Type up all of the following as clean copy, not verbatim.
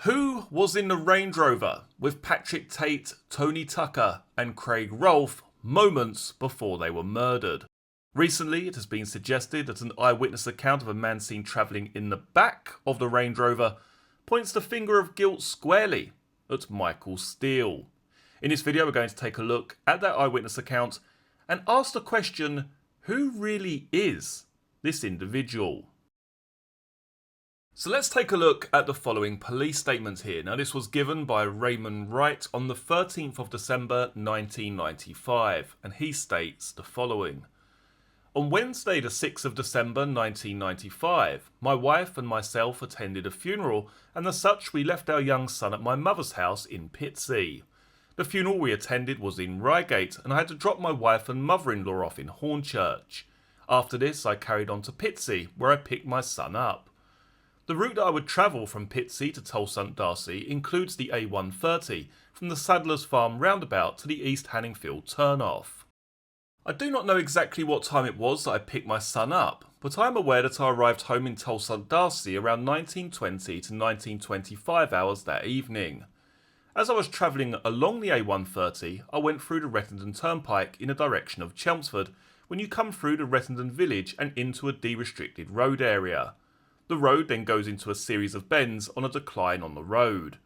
Who was in the Range Rover with Patrick Tate, Tony Tucker and Craig Rolfe moments before they were murdered? Recently, it has been suggested that an eyewitness account of a man seen travelling in the back of the Range Rover points the finger of guilt squarely at Michael Steele. In this video, we're going to take a look at that eyewitness account and ask the question, who really is this individual? So let's take a look at the following police statement here. Now, this was given by Raymond Wright on the 13th of December 1995, and he states the following. On Wednesday the 6th of December 1995, my wife and myself attended a funeral, and as such we left our young son at my mother's house in Pitsea. The funeral we attended was in Reigate, and I had to drop my wife and mother-in-law off in Hornchurch. After this I carried on to Pitsea, where I picked my son up. The route that I would travel from Pitsea to Tulse Darcy includes the A130 from the Sadler's Farm roundabout to the East Hanningfield turnoff. I do not know exactly what time it was that I picked my son up, but I am aware that I arrived home in Tulse Darcy around 19:20 to 19:25 hours that evening. As I was travelling along the A130, I went through the Rettendon Turnpike in the direction of Chelmsford when you come through the Rettendon village and into a de-restricted road area. The road then goes into a series of bends on a decline on the road.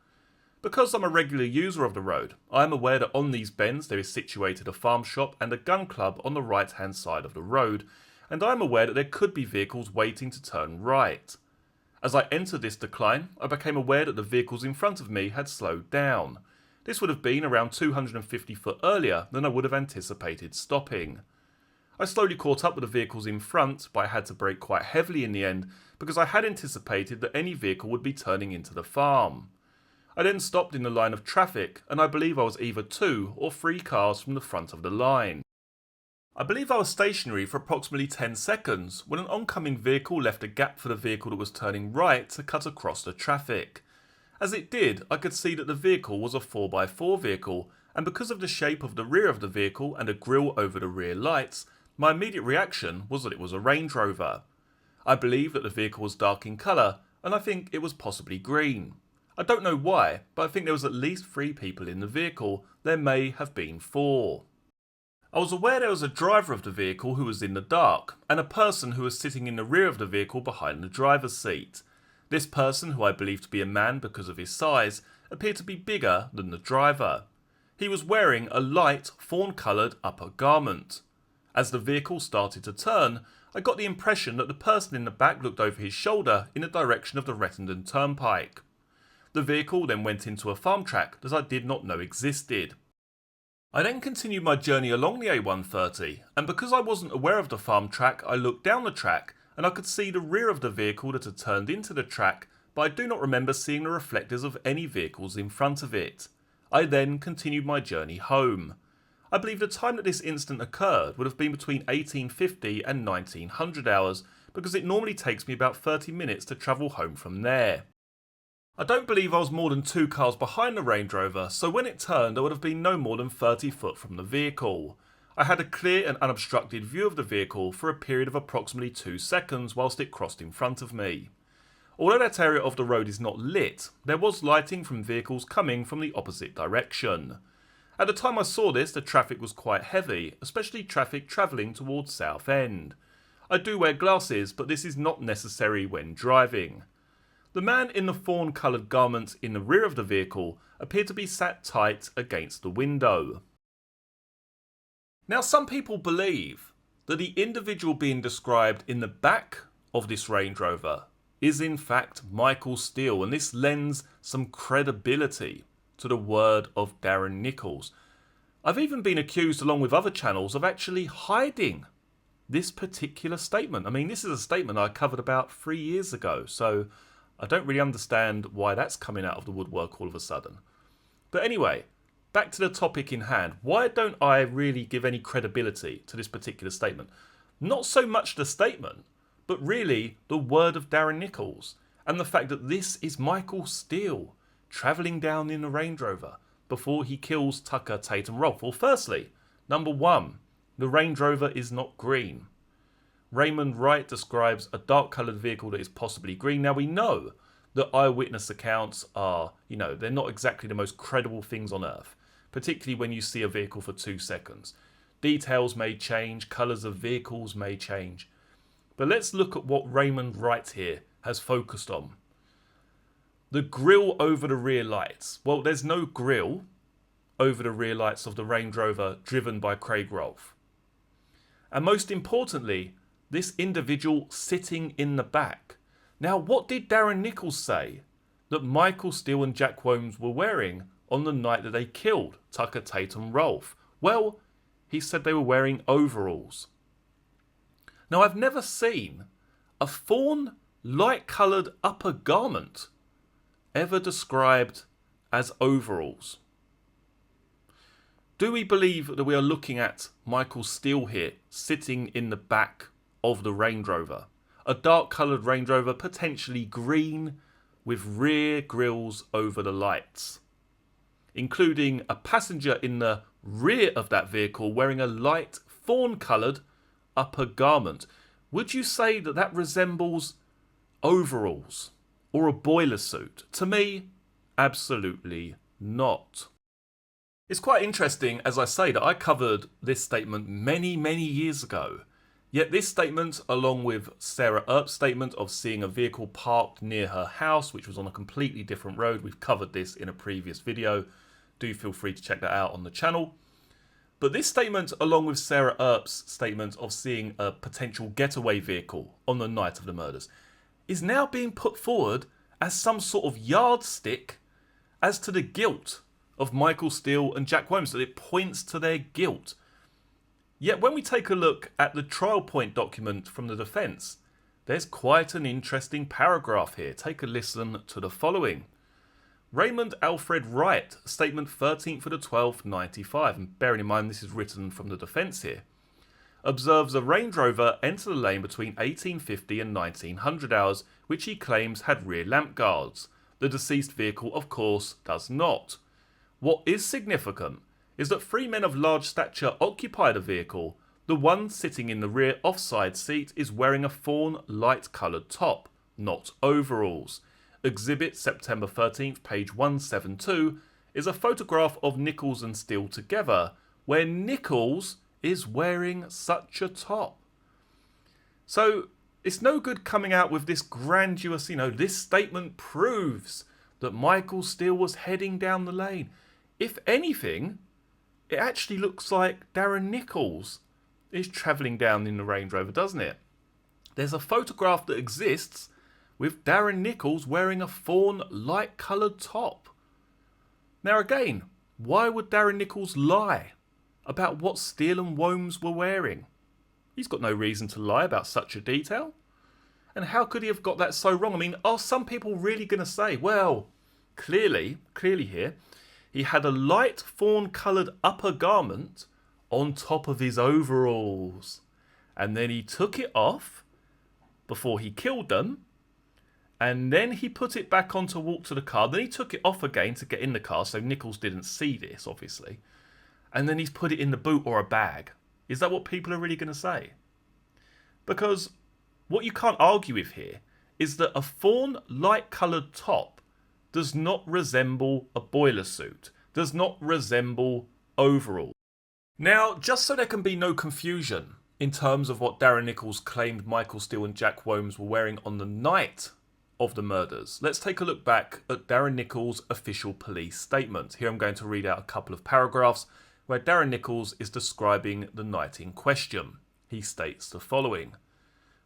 Because I'm a regular user of the road, I am aware that on these bends there is situated a farm shop and a gun club on the right hand side of the road, and I am aware that there could be vehicles waiting to turn right. As I entered this decline, I became aware that the vehicles in front of me had slowed down. This would have been around 250 foot earlier than I would have anticipated stopping. I slowly caught up with the vehicles in front, but I had to brake quite heavily in the end because I had anticipated that any vehicle would be turning into the farm. I then stopped in the line of traffic, and I believe I was either 2 or 3 cars from the front of the line. I believe I was stationary for approximately 10 seconds when an oncoming vehicle left a gap for the vehicle that was turning right to cut across the traffic. As it did, I could see that the vehicle was a 4x4 vehicle, and because of the shape of the rear of the vehicle and a grille over the rear lights, my immediate reaction was that it was a Range Rover. I believe that the vehicle was dark in colour, and I think it was possibly green. I don't know why, but I think there was at least 3 people in the vehicle. There may have been 4. I was aware there was a driver of the vehicle who was in the dark, and a person who was sitting in the rear of the vehicle behind the driver's seat. This person, who I believe to be a man because of his size, appeared to be bigger than the driver. He was wearing a light fawn-coloured upper garment. As the vehicle started to turn, I got the impression that the person in the back looked over his shoulder in the direction of the Rettendon Turnpike. The vehicle then went into a farm track that I did not know existed. I then continued my journey along the A130, and because I wasn't aware of the farm track, I looked down the track and I could see the rear of the vehicle that had turned into the track, but I do not remember seeing the reflectors of any vehicles in front of it. I then continued my journey home. I believe the time that this incident occurred would have been between 1850 and 1900 hours, because it normally takes me about 30 minutes to travel home from there. I don't believe I was more than 2 cars behind the Range Rover, so when it turned I would have been no more than 30 foot from the vehicle. I had a clear and unobstructed view of the vehicle for a period of approximately 2 seconds whilst it crossed in front of me. Although that area of the road is not lit, there was lighting from vehicles coming from the opposite direction. At the time I saw this, the traffic was quite heavy, especially traffic travelling towards Southend. I do wear glasses, but this is not necessary when driving. The man in the fawn-coloured garment in the rear of the vehicle appeared to be sat tight against the window. Now, some people believe that the individual being described in the back of this Range Rover is in fact Michael Steele, and this lends some credibility to the word of Darren Nichols. I've even been accused, along with other channels, of actually hiding this particular statement. I mean, this is a statement I covered about 3 years ago, so I don't really understand why that's coming out of the woodwork all of a sudden. But anyway, back to the topic in hand. Why don't I really give any credibility to this particular statement? Not so much the statement, but really the word of Darren Nichols, and the fact that this is Michael Steele travelling down in the Range Rover before he kills Tucker, Tate and Rolfe. Well, firstly, number 1, the Range Rover is not green. Raymond Wright describes a dark coloured vehicle that is possibly green. Now, we know that eyewitness accounts are, they're not exactly the most credible things on earth, particularly when you see a vehicle for 2 seconds. Details may change, colours of vehicles may change. But let's look at what Raymond Wright here has focused on. The grille over the rear lights. Well, there's no grille over the rear lights of the Range Rover driven by Craig Rolfe. And most importantly, this individual sitting in the back. Now, what did Darren Nichols say that Michael Steele and Jack Holmes were wearing on the night that they killed Tucker, Tate and Rolfe? Well, he said they were wearing overalls. Now, I've never seen a fawn light-coloured upper garment ever described as overalls. Do we believe that we are looking at Michael Steele here sitting in the back of the Range Rover? A dark-coloured Range Rover, potentially green, with rear grills over the lights, including a passenger in the rear of that vehicle wearing a light fawn-coloured upper garment. Would you say that that resembles overalls or a boiler suit? To me, absolutely not. It's quite interesting, as I say, that I covered this statement many, many years ago. Yet this statement, along with Sarah Earp's statement of seeing a vehicle parked near her house, which was on a completely different road, we've covered this in a previous video. Do feel free to check that out on the channel. But this statement, along with Sarah Earp's statement of seeing a potential getaway vehicle on the night of the murders, is now being put forward as some sort of yardstick as to the guilt of Michael Steele and Jack Holmes, that it points to their guilt. Yet when we take a look at the trial point document from the defence, there's quite an interesting paragraph here. Take a listen to the following. Raymond Alfred Wright, statement 13th of the 12th, 95, and bearing in mind this is written from the defence here, observes a Range Rover enter the lane between 1850 and 1900 hours, which he claims had rear lamp guards. The deceased vehicle, of course, does not. What is significant is that 3 men of large stature occupy the vehicle. The one sitting in the rear offside seat is wearing a fawn light-coloured top, not overalls. Exhibit September 13th, page 172, is a photograph of Nichols and Steele together, where Nichols is wearing such a top. So it's no good coming out with this grandiose, this statement proves that Michael Steele was heading down the lane. If anything, it actually looks like Darren Nichols is travelling down in the Range Rover, doesn't it? There's a photograph that exists with Darren Nichols wearing a fawn light-coloured top. Now again, why would Darren Nichols lie about what Steele and Holmes were wearing? He's got no reason to lie about such a detail. And how could he have got that so wrong? I mean, are some people really going to say, well, clearly here, he had a light fawn-coloured upper garment on top of his overalls. And then he took it off before he killed them. And then he put it back on to walk to the car. Then he took it off again to get in the car. So Nichols didn't see this, obviously. And then he's put it in the boot or a bag. Is that what people are really going to say? Because what you can't argue with here is that a fawn light-coloured top does not resemble a boiler suit, does not resemble overall. Now, just so there can be no confusion in terms of what Darren Nichols claimed Michael Steele and Jack Holmes were wearing on the night of the murders, let's take a look back at Darren Nichols' official police statement. Here I'm going to read out a couple of paragraphs where Darren Nichols is describing the night in question. He states the following.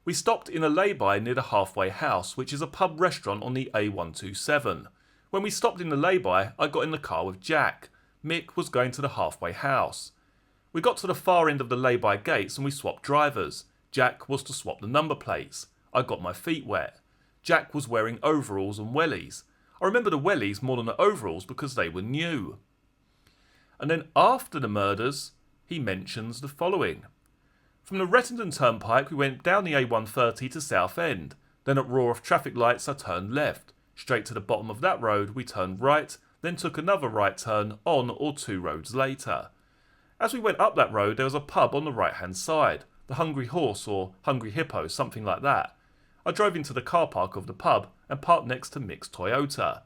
We stopped in a lay-by near the Halfway House, which is a pub restaurant on the A127. When we stopped in the lay-by, I got in the car with Jack. Mick was going to the Halfway House. We got to the far end of the lay-by gates and we swapped drivers. Jack was to swap the number plates. I got my feet wet. Jack was wearing overalls and wellies. I remember the wellies more than the overalls because they were new. And then after the murders, he mentions the following. From the Rettendon Turnpike, we went down the A130 to Southend. Then at Rover traffic lights, I turned left. Straight to the bottom of that road, we turned right, then took another right turn on or 2 roads later. As we went up that road, there was a pub on the right-hand side, the Hungry Horse or Hungry Hippo, something like that. I drove into the car park of the pub and parked next to Mick's Toyota.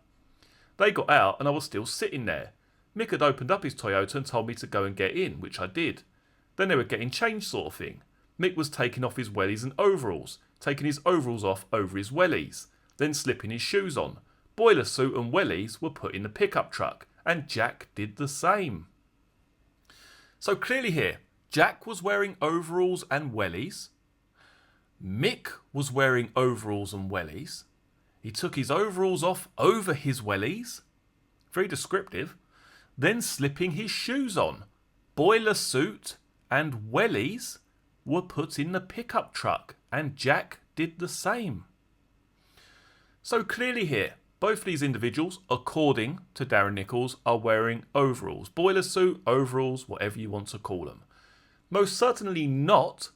They got out and I was still sitting there. Mick had opened up his Toyota and told me to go and get in, which I did. Then they were getting changed sort of thing. Mick was taking off his wellies and overalls, taking his overalls off over his wellies, then slipping his shoes on. Boiler suit and wellies were put in the pickup truck, and Jack did the same. So clearly here, Jack was wearing overalls and wellies. Mick was wearing overalls and wellies. He took his overalls off over his wellies. Very descriptive. Then slipping his shoes on. Boiler suit and wellies were put in the pickup truck, and Jack did the same. So clearly here, both these individuals, according to Darren Nichols, are wearing overalls. Boiler suit, overalls, whatever you want to call them. Most certainly not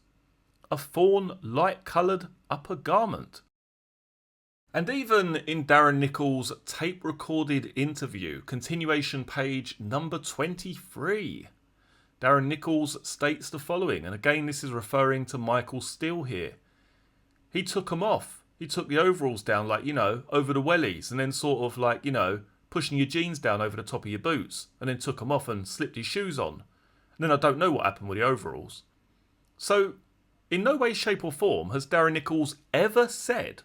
a fawn light-coloured upper garment. And even in Darren Nichols' tape-recorded interview, continuation page number 23, Darren Nichols states the following, and again this is referring to Michael Steele here. He took them off. He took the overalls down like, over the wellies, and then sort of like, pushing your jeans down over the top of your boots, and then took them off and slipped his shoes on. And then I don't know what happened with the overalls. So, in no way, shape or form has Darren Nichols ever said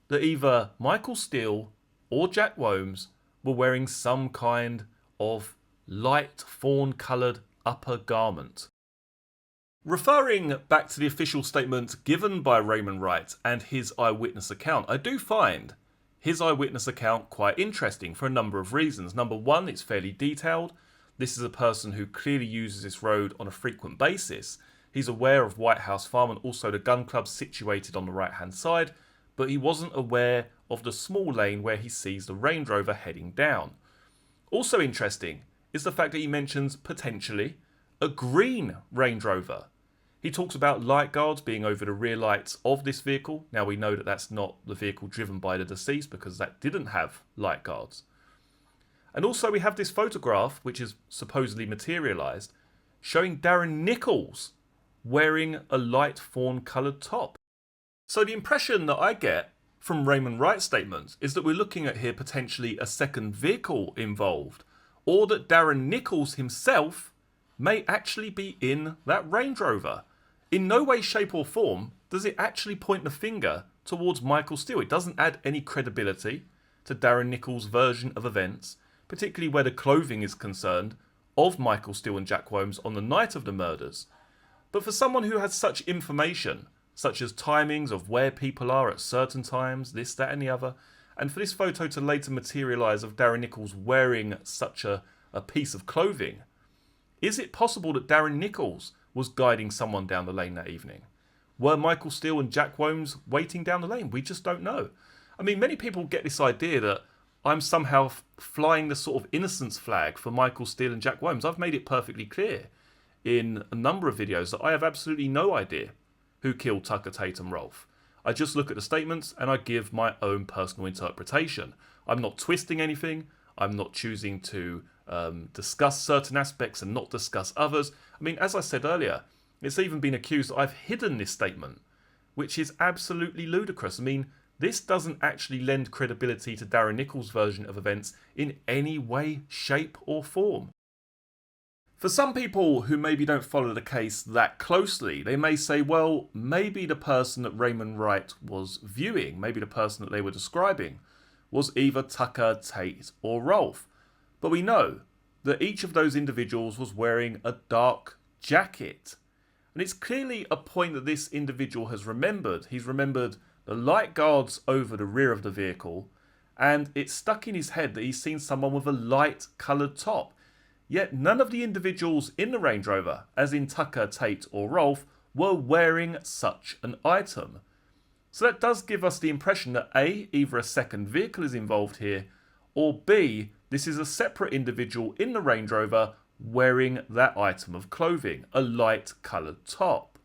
that either Michael Steele or Jack Womes were wearing some kind of light fawn-coloured upper garment. Referring back to the official statement given by Raymond Wright and his eyewitness account, I do find his eyewitness account quite interesting for a number of reasons. Number one, it's fairly detailed. This is a person who clearly uses this road on a frequent basis. He's aware of White House Farm and also the gun club situated on the right hand side, but he wasn't aware of the small lane where he sees the Range Rover heading down. Also interesting is the fact that he mentions potentially a green Range Rover. He talks about light guards being over the rear lights of this vehicle. Now we know that that's not the vehicle driven by the deceased because that didn't have light guards. And also we have this photograph, which is supposedly materialised, showing Darren Nichols wearing a light fawn-coloured top. So the impression that I get from Raymond Wright's statements is that we're looking at here potentially a second vehicle involved, or that Darren Nichols himself may actually be in that Range Rover. In no way, shape or form does it actually point the finger towards Michael Steele. It doesn't add any credibility to Darren Nichols' version of events, particularly where the clothing is concerned of Michael Steele and Jack Womes on the night of the murders. But for someone who has such information, such as timings of where people are at certain times, this, that and the other, and for this photo to later materialise of Darren Nichols wearing such a piece of clothing, is it possible that Darren Nichols was guiding someone down the lane that evening? Were Michael Steele and Jack Womes waiting down the lane? We just don't know. I mean, many people get this idea that I'm somehow flying the sort of innocence flag for Michael Steele and Jack Womes. I've made it perfectly clear in a number of videos that I have absolutely no idea who killed Tucker, Tate and Rolfe. I just look at the statements and I give my own personal interpretation. I'm not twisting anything. I'm not choosing to discuss certain aspects and not discuss others. I mean, as I said earlier, it's even been accused that I've hidden this statement, which is absolutely ludicrous. I mean, this doesn't actually lend credibility to Darren Nichols' version of events in any way, shape or form. For some people who maybe don't follow the case that closely, they may say, well, maybe the person that Raymond Wright was viewing, maybe the person that they were describing, was either Tucker, Tate or Rolfe. But we know that each of those individuals was wearing a dark jacket. And it's clearly a point that this individual has remembered. He's remembered the light guards over the rear of the vehicle, and it's stuck in his head that he's seen someone with a light coloured top. Yet none of the individuals in the Range Rover, as in Tucker, Tate or Rolfe, were wearing such an item. So that does give us the impression that A, either a second vehicle is involved here, or B, this is a separate individual in the Range Rover wearing that item of clothing, a light coloured top.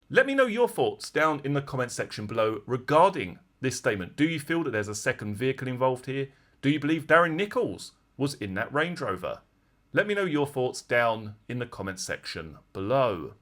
Let me know your thoughts down in the comment section below regarding this statement. Do you feel that there's a second vehicle involved here? Do you believe Darren Nichols was in that Range Rover? Let me know your thoughts down in the comment section below.